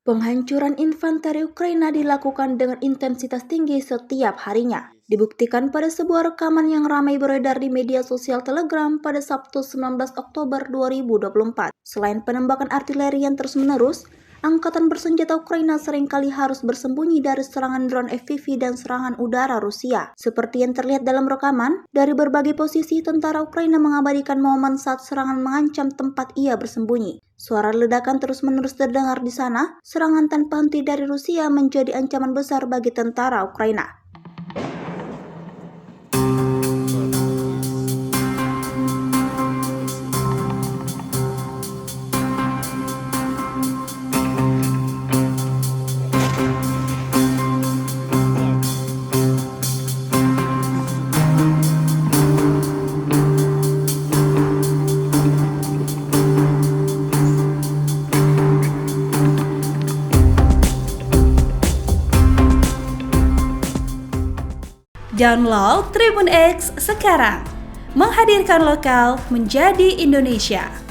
Penghancuran infanteri Ukraina dilakukan dengan intensitas tinggi setiap harinya. Dibuktikan pada sebuah rekaman yang ramai beredar di media sosial Telegram pada Sabtu 19 Oktober 2024. Selain penembakan artileri yang terus-menerus, angkatan bersenjata Ukraina seringkali harus bersembunyi dari serangan drone FPV dan serangan udara Rusia. Seperti yang terlihat dalam rekaman, dari berbagai posisi tentara Ukraina mengabadikan momen saat serangan mengancam tempat ia bersembunyi. Suara ledakan terus-menerus terdengar di sana. Serangan tanpa henti dari Rusia menjadi ancaman besar bagi tentara Ukraina. Download Tribun X sekarang, menghadirkan lokal menjadi Indonesia.